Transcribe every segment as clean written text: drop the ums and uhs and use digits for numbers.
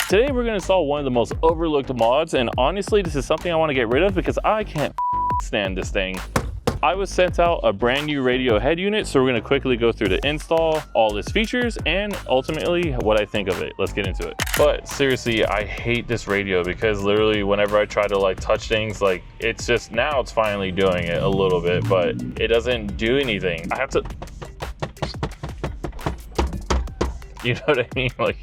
Today we're going to install one of the most overlooked mods, and honestly this is something I want to get rid of because I can't stand this thing. I was sent out a brand new radio head unit, so we're going to quickly go through the install, all its features, and ultimately what I think of it. Let's get into it. But seriously, I hate this radio because literally whenever I try to like touch things, like it's just, now it's finally doing it a little bit, but it doesn't do anything. I have to, you know what I mean? Like,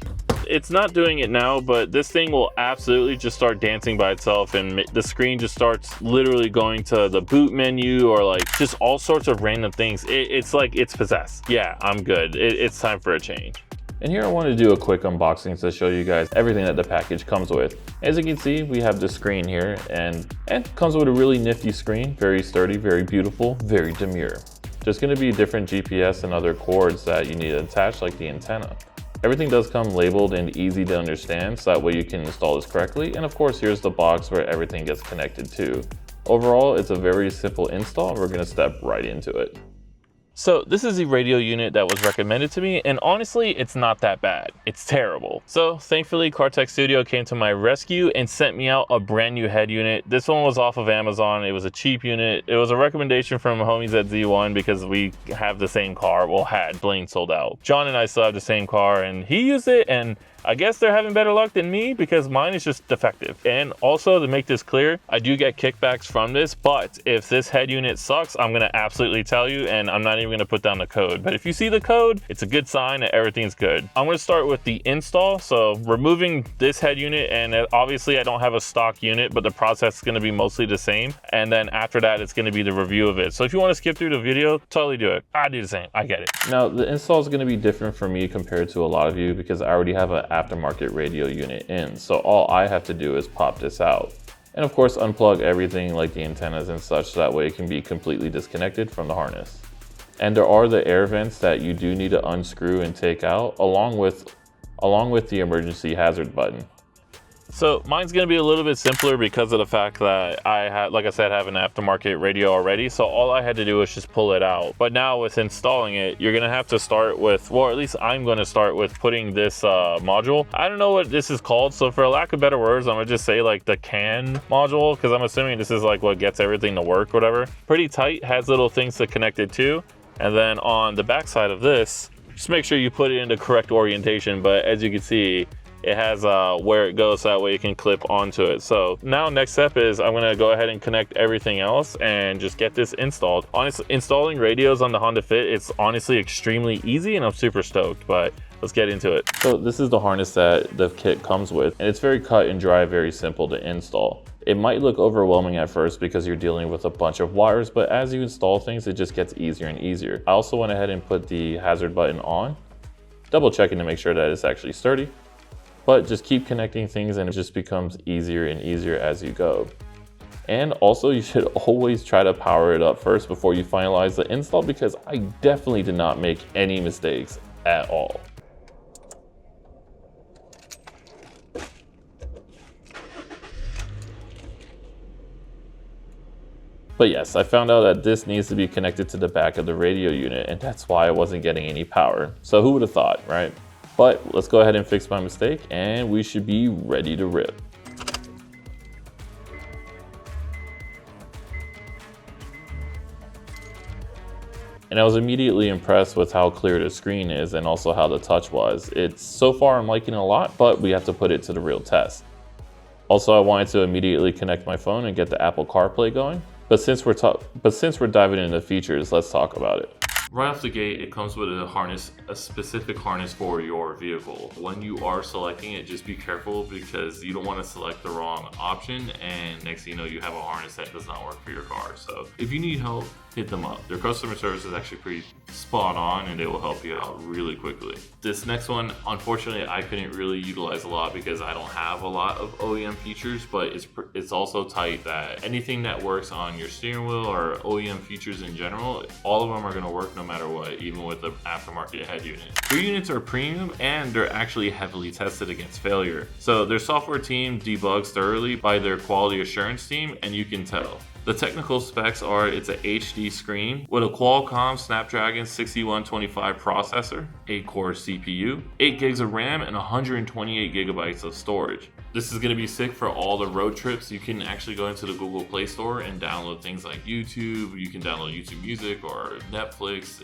it's not doing it now, but this thing will absolutely just start dancing by itself, and the screen just starts literally going to the boot menu or like just all sorts of random things. It's like it's possessed. Yeah, I'm good. It's time for a change. And here I want to do a quick unboxing to show you guys everything that the package comes with. As you can see, we have the screen here, and it comes with a really nifty screen, very sturdy, very beautiful, very demure. There's going to be different GPS and other cords that you need to attach, like the antenna. Everything does come labeled and easy to understand, so that way you can install this correctly. And of course, here's the box where everything gets connected to. Overall, it's a very simple install. We're going to step right into it. So this is the radio unit that was recommended to me, and honestly, it's not that bad. It's terrible. So thankfully, CarTech Studio came to my rescue and sent me out a brand new head unit. This one was off of Amazon. It was a cheap unit. It was a recommendation from homies at Z1 because we have the same car. Well, had, Blaine sold out. John and I still have the same car, and he used it, and I guess they're having better luck than me because mine is just defective. And also, to make this clear, I do get kickbacks from this, but if this head unit sucks, I'm gonna absolutely tell you, and I'm not even gonna put down the code. But if you see the code, it's a good sign that everything's good. I'm gonna start with the install. So removing this head unit, and obviously I don't have a stock unit, but the process is gonna be mostly the same. And then after that, it's gonna be the review of it. So if you wanna skip through the video, totally do it. I do the same, I get it. Now, the install is gonna be different for me compared to a lot of you because I already have an aftermarket radio unit in, so all I have to do is pop this out, and of course unplug everything like the antennas and such, so that way it can be completely disconnected from the harness. And there are the air vents that you do need to unscrew and take out, along with the emergency hazard button. So mine's gonna be a little bit simpler because of the fact that I had, like I said, have an aftermarket radio already. So all I had to do was just pull it out. But now with installing it, you're gonna have to start with, well, at least I'm gonna start with putting this module. I don't know what this is called. So for lack of better words, I'm gonna just say like the CAN module, because I'm assuming this is like what gets everything to work, whatever. Pretty tight, has little things to connect it to. And then on the back side of this, just make sure you put it in the correct orientation. But as you can see, it has where it goes, so that way you can clip onto it. So now next step is I'm gonna go ahead and connect everything else and just get this installed. Honestly, installing radios on the Honda Fit, it's honestly extremely easy, and I'm super stoked, but let's get into it. So this is the harness that the kit comes with, and it's very cut and dry, very simple to install. It might look overwhelming at first because you're dealing with a bunch of wires, but as you install things, it just gets easier and easier. I also went ahead and put the hazard button on, double checking to make sure that it's actually sturdy. But just keep connecting things and it just becomes easier and easier as you go. And also you should always try to power it up first before you finalize the install, because I definitely did not make any mistakes at all. But yes, I found out that this needs to be connected to the back of the radio unit, and that's why I wasn't getting any power. So who would have thought, right? But let's go ahead and fix my mistake, and we should be ready to rip. And I was immediately impressed with how clear the screen is and also how the touch was. So far I'm liking it a lot, but we have to put it to the real test. Also, I wanted to immediately connect my phone and get the Apple CarPlay going. But since we're diving into the features, let's talk about it. Right off the gate, it comes with a specific harness for your vehicle. When you are selecting it, just be careful because you don't want to select the wrong option, and next thing you know, you have a harness that does not work for your car. So if you need help, hit them up. Their customer service is actually pretty spot on, and they will help you out really quickly. This next one, unfortunately, I couldn't really utilize a lot because I don't have a lot of OEM features, but it's also tight that anything that works on your steering wheel or OEM features in general, all of them are going to work no matter what, even with the aftermarket head unit. Their units are premium, and they're actually heavily tested against failure. So their software team debugs thoroughly by their quality assurance team, and you can tell. The technical specs are it's a HD screen with a Qualcomm Snapdragon 6125 processor, 8-core CPU, 8 gigs of RAM, and 128 gigabytes of storage. This is going to be sick for all the road trips. You can actually go into the Google Play Store and download things like YouTube. You can download YouTube Music or Netflix.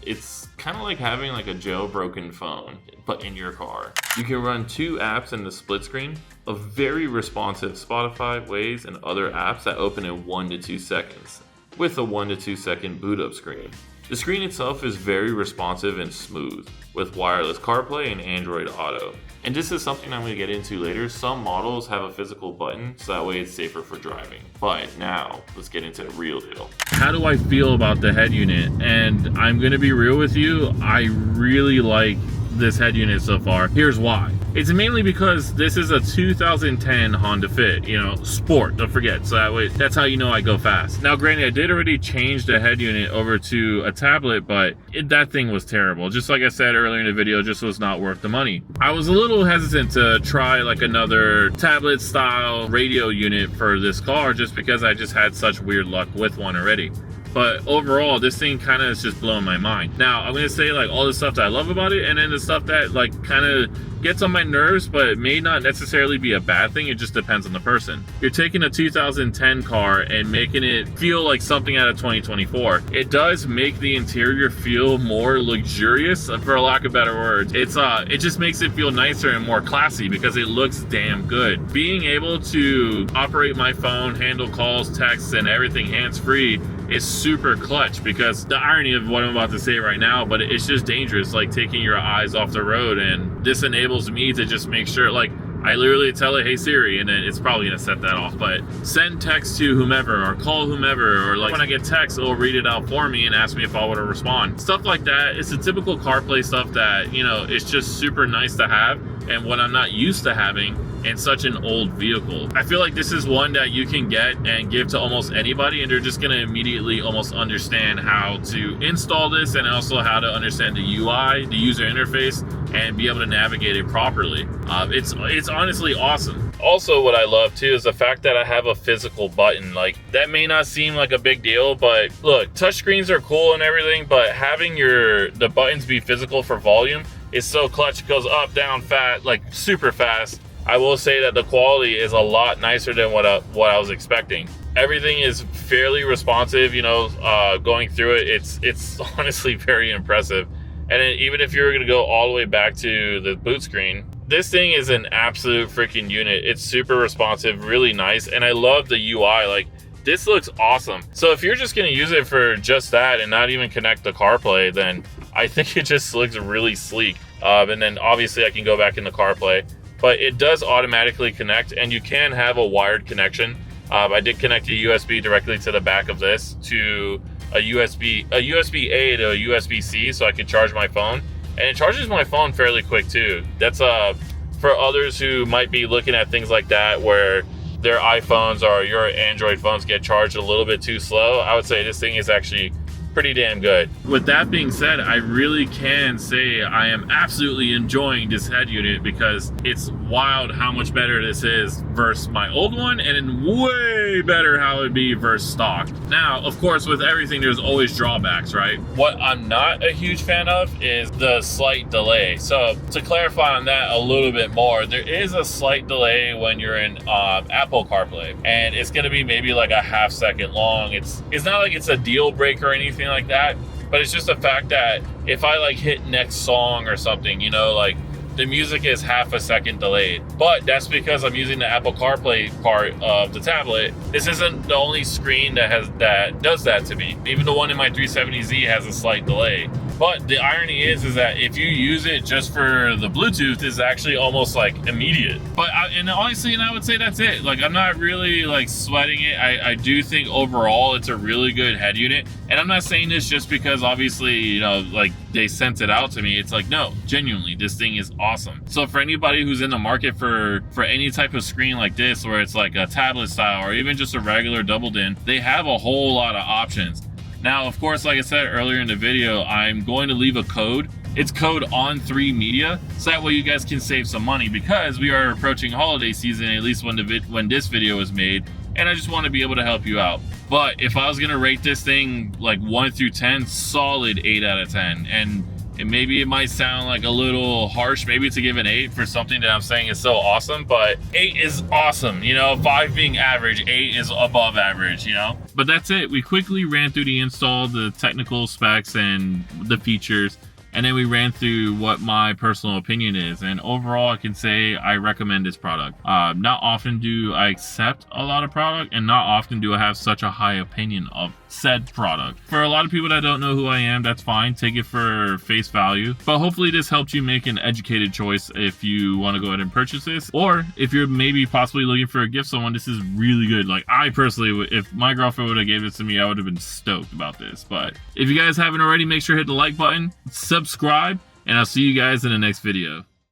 It's kind of like having like a jailbroken phone, but in your car. You can run 2 apps in the split screen, a very responsive Spotify, Waze, and other apps that open in 1 to 2 seconds, with a 1 to 2 second boot up screen. The screen itself is very responsive and smooth, with wireless CarPlay and Android Auto. And this is something I'm going to get into later. Some models have a physical button, so that way it's safer for driving. But now, let's get into the real deal. How do I feel about the head unit? And I'm going to be real with you, I really like this head unit so far. Here's why. It's mainly because this is a 2010 Honda Fit, you know, sport, don't forget. So that way, that's how you know I go fast. Now, granted, I did already change the head unit over to a tablet, but that thing was terrible. Just like I said earlier in the video, just was not worth the money. I was a little hesitant to try like another tablet style radio unit for this car just because I just had such weird luck with one already. But overall, this thing kind of is just blowing my mind. Now, I'm going to say like all the stuff that I love about it, and then the stuff that like kind of gets on my nerves, but it may not necessarily be a bad thing. It just depends on the person. You're taking a 2010 car and making it feel like something out of 2024. It does make the interior feel more luxurious, for lack of better words. It just makes it feel nicer and more classy because it looks damn good. Being able to operate my phone, handle calls, texts, and everything hands-free is super clutch, because the irony of what I'm about to say right now, but it's just dangerous, like taking your eyes off the road. And this enables me to just make sure, like, I literally tell it, hey Siri, and then it's probably gonna set that off, but send text to whomever or call whomever, or like when I get text, it'll read it out for me and ask me if I want to respond. Stuff like that. It's the typical CarPlay stuff that, you know, it's just super nice to have, and what I'm not used to having in such an old vehicle. I feel like this is one that you can get and give to almost anybody, and they're just gonna immediately almost understand how to install this, and also how to understand the UI, the user interface, and be able to navigate it properly. It's honestly awesome. Also, what I love too is the fact that I have a physical button. Like, that may not seem like a big deal, but look, touchscreens are cool and everything, but having the buttons be physical for volume is so clutch. It goes up, down, fast, like super fast. I will say that the quality is a lot nicer than what I was expecting. Everything is fairly responsive, you know, going through it. It's honestly very impressive. And then even if you were gonna go all the way back to the boot screen, this thing is an absolute freaking unit. It's super responsive, really nice, and I love the UI. Like, this looks awesome. So if you're just gonna use it for just that and not even connect the CarPlay, then I think it just looks really sleek. And then obviously I can go back in the CarPlay, but it does automatically connect, and you can have a wired connection. I did connect a USB directly to the back of this to a USB-A to a USB-C, so I can charge my phone, and it charges my phone fairly quick too. That's for others who might be looking at things like that where their iPhones or your Android phones get charged a little bit too slow. I would say this thing is actually pretty damn good. With that being said, I really can say I am absolutely enjoying this head unit, because it's wild how much better this is versus my old one, and way better how it'd be versus stock. Now, of course, with everything, there's always drawbacks, right? What I'm not a huge fan of is the slight delay. So to clarify on that a little bit more, there is a slight delay when you're in Apple CarPlay, and it's gonna be maybe like a half second long. It's not like it's a deal breaker or anything like that, but it's just the fact that if I like hit next song or something, you know, like the music is half a second delayed. But that's because I'm using the Apple CarPlay part of the tablet. This isn't the only screen that does that to me. Even the one in my 370Z has a slight delay. But the irony is that if you use it just for the Bluetooth, it's actually almost like immediate. But honestly, I would say that's it. Like, I'm not really like sweating it. I do think overall it's a really good head unit. And I'm not saying this just because obviously, you know, like they sent it out to me. It's like, no, genuinely, this thing is awesome. So for anybody who's in the market for any type of screen like this, where it's like a tablet style or even just a regular double-din, they have a whole lot of options. Now, of course, like I said earlier in the video, I'm going to leave a code. It's code on3media, so that way you guys can save some money, because we are approaching holiday season. At least when this video is made, and I just want to be able to help you out. But if I was gonna rate this thing like 1 through 10, solid 8 out of 10. And maybe it might sound like a little harsh maybe to give an 8 for something that I'm saying is so awesome, but 8 is awesome, you know. 5 being average, 8 is above average, you know. But that's it. We quickly ran through the install, the technical specs and the features, and then we ran through what my personal opinion is. And overall, I can say I recommend this product. Not often do I accept a lot of product, and not often do I have such a high opinion of said product. For a lot of people that don't know who I am, that's fine. Take it for face value. But hopefully this helped you make an educated choice if you want to go ahead and purchase this. Or if you're maybe possibly looking for a gift someone, this is really good. Like, I personally, if my girlfriend would have gave this to me, I would have been stoked about this. But if you guys haven't already, make sure to hit the like button, subscribe, and I'll see you guys in the next video.